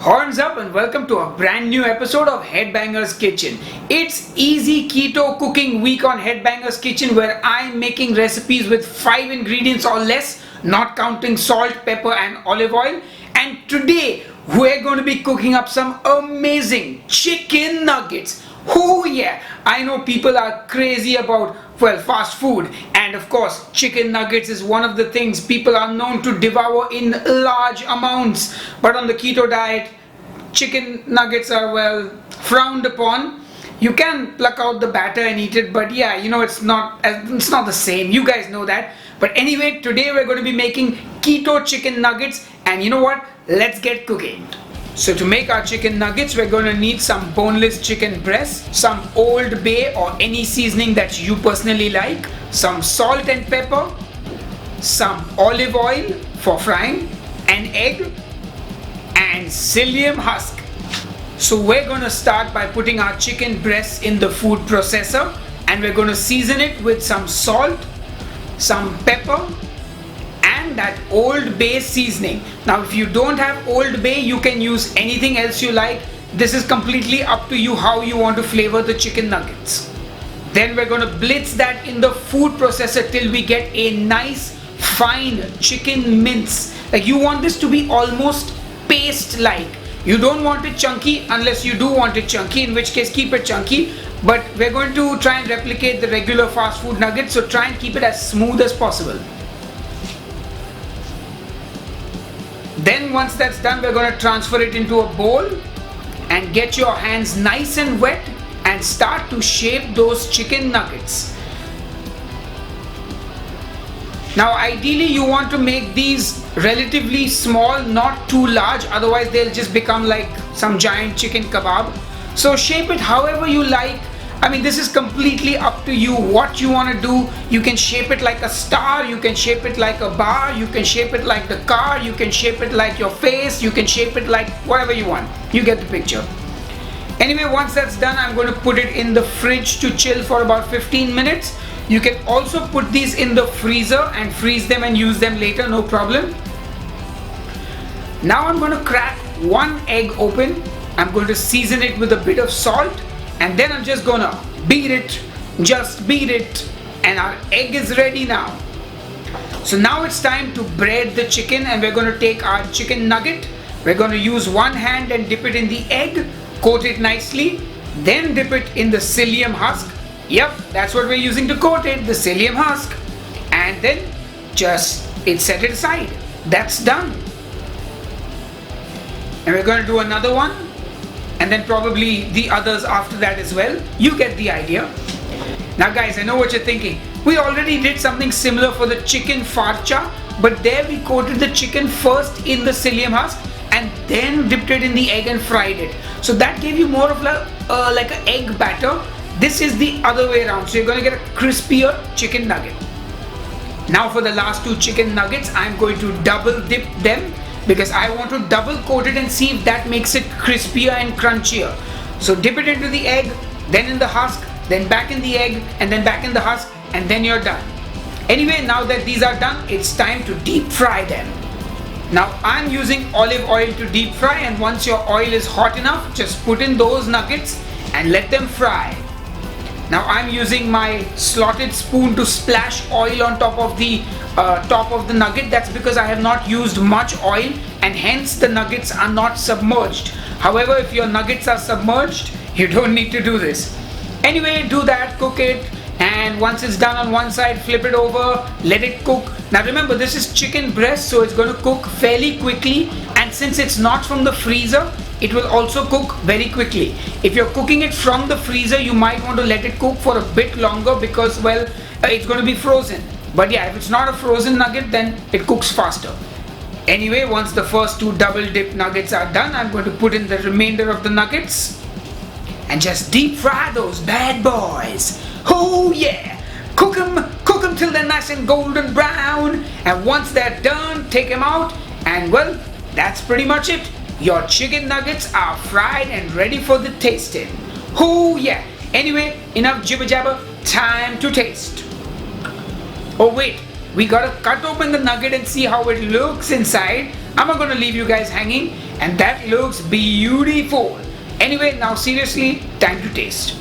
Horns up and welcome to a brand new episode of Headbanger's Kitchen. It's easy keto cooking week on Headbanger's Kitchen where I'm making recipes with 5 ingredients or less, not counting salt, pepper and olive oil. And today we're going to be cooking up some amazing chicken nuggets. Oh yeah, I know people are crazy about fast food, and of course chicken nuggets is one of the things people are known to devour in large amounts, but on the keto diet chicken nuggets are frowned upon. You can pluck out the batter and eat it, but yeah, it's not the same. You guys know that. But anyway, today we're going to be making keto chicken nuggets, and you know what? Let's get cooking. So to make our chicken nuggets, we're going to need some boneless chicken breast, some Old Bay or any seasoning that you personally like, some salt and pepper, some olive oil for frying, an egg, and psyllium husk. So we're going to start by putting our chicken breasts in the food processor, and we're going to season it with some salt, some pepper, and that Old Bay seasoning. Now if you don't have Old Bay, you can use anything else you like. This is completely up to you how you want to flavor the chicken nuggets. Then we're going to blitz that in the food processor till we get a nice fine chicken mince. Like, you want this to be almost paste like. You don't want it chunky unless you do want it chunky, in which case keep it chunky. But we're going to try and replicate the regular fast food nuggets, so try and keep it as smooth as possible. Then once that's done, we're going to transfer it into a bowl and get your hands nice and wet and start to shape those chicken nuggets. Now ideally you want to make these relatively small, not too large, otherwise they'll just become like some giant chicken kebab. So shape it however you like. I mean, this is completely up to you what you want to do. You can shape it like a star, you can shape it like a bar, you can shape it like the car, you can shape it like your face, you can shape it like whatever you want. You get the picture. Anyway, once that's done, I'm going to put it in the fridge to chill for about 15 minutes. You can also put these in the freezer and freeze them and use them later, no problem. Now I'm going to crack one egg open. I'm going to season it with a bit of salt. And then I'm just gonna beat it, and our egg is ready now. So now it's time to bread the chicken, and we're gonna take our chicken nugget. We're gonna use one hand and dip it in the egg, coat it nicely, then dip it in the psyllium husk. Yep, that's what we're using to coat it, the psyllium husk. And then just set it aside. That's done. And we're gonna do another one, and then probably the others after that as well. You get the idea. Now guys, I know what you're thinking. We already did something similar for the chicken farcha, but there we coated the chicken first in the psyllium husk and then dipped it in the egg and fried it. So that gave you more of like an egg batter. This is the other way around, so you're going to get a crispier chicken nugget. Now for the last two chicken nuggets, I'm going to double dip them, because I want to double coat it and see if that makes it crispier and crunchier. So dip it into the egg, then in the husk, then back in the egg, and then back in the husk, and then you're done. Anyway, now that these are done, it's time to deep fry them. Now I'm using olive oil to deep fry, and once your oil is hot enough, just put in those nuggets and let them fry. Now I'm using my slotted spoon to splash oil on top of the nugget. That's because I have not used much oil, and hence the nuggets are not submerged. However, if your nuggets are submerged, you don't need to do this. Anyway, do that, cook it, and once it's done on one side, flip it over, let it cook. Now remember, this is chicken breast, so it's going to cook fairly quickly, and since it's not from the freezer, it will also cook very quickly. If you're cooking it from the freezer, you might want to let it cook for a bit longer because, it's going to be frozen. But yeah, if it's not a frozen nugget, then it cooks faster. Anyway, once the first two double dip nuggets are done, I'm going to put in the remainder of the nuggets and just deep fry those bad boys. Oh yeah! Cook them till they're nice and golden brown. And once they're done, take them out, and that's pretty much it. Your chicken nuggets are fried and ready for the tasting. Oh yeah! Anyway, enough jibber jabber, time to taste. Oh wait, we gotta cut open the nugget and see how it looks inside. I'm not gonna leave you guys hanging, and that looks beautiful. Anyway, now seriously, time to taste.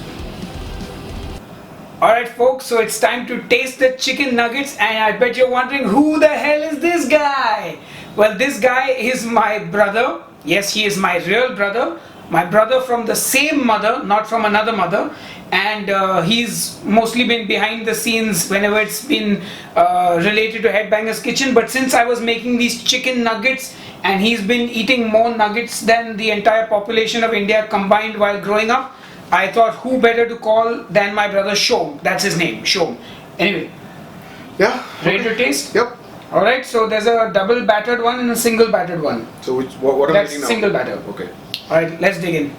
Alright folks, so it's time to taste the chicken nuggets, and I bet you're wondering who the hell is this guy? Well, this guy is my brother. Yes, he is my real brother. My brother from the same mother, not from another mother. And he's mostly been behind the scenes whenever it's been related to Headbanger's Kitchen. But since I was making these chicken nuggets, and he's been eating more nuggets than the entire population of India combined while growing up, I thought who better to call than my brother Shom. That's his name, Shom. Anyway. Yeah. Ready to taste? Yep. Alright, so there's a double battered one and a single battered one. So what am I That's eating now? single batter. Okay. Alright, let's dig in.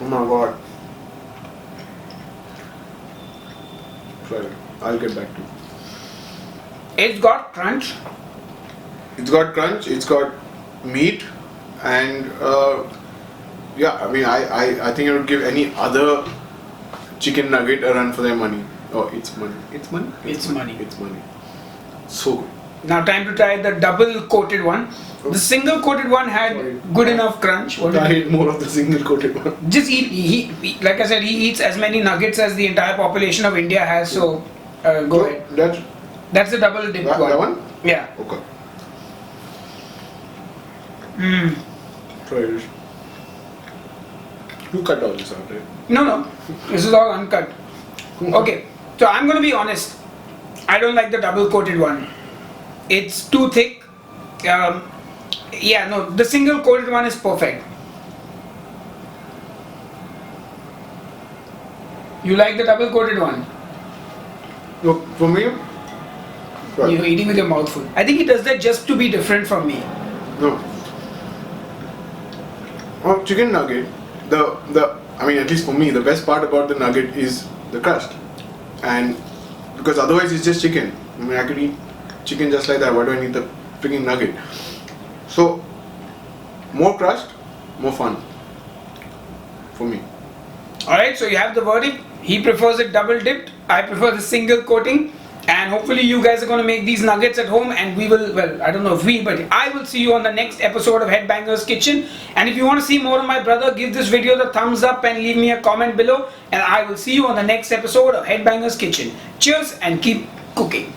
Oh my god. Sorry, I'll get back to you. It's got crunch. It's got crunch, it's got meat, and yeah, I mean, I think I would give any other chicken nugget a run for their money. Oh, it's money. It's money? It's money. It's money. So good. Now time to try the double coated one. The single coated one had good enough crunch. What I hate more of the single coated one. Just eat. He, like I said, he eats as many nuggets as the entire population of India has. So go ahead. That's the double dip one. That one? Yeah. Okay. Try it. You cut all this out, right? No. This is all uncut. Okay. So I'm gonna be honest. I don't like the double coated one. It's too thick. Yeah, no. The single coated one is perfect. You like the double coated one? Look, for me, right. You're eating with your mouth full. I think he does that just to be different from me. No. Chicken nugget, I mean, at least for me, the best part about the nugget is the crust. And because otherwise it's just chicken. I mean, I could eat chicken just like that. Why do I need the freaking nugget? So, more crust, more fun. For me. Alright, so you have the verdict. He prefers it double dipped. I prefer the single coating. And hopefully you guys are going to make these nuggets at home, and we will, well, I don't know if we, but I will see you on the next episode of Headbanger's Kitchen. And if you want to see more of my brother, give this video the thumbs up and leave me a comment below. And I will see you on the next episode of Headbanger's Kitchen. Cheers and keep cooking.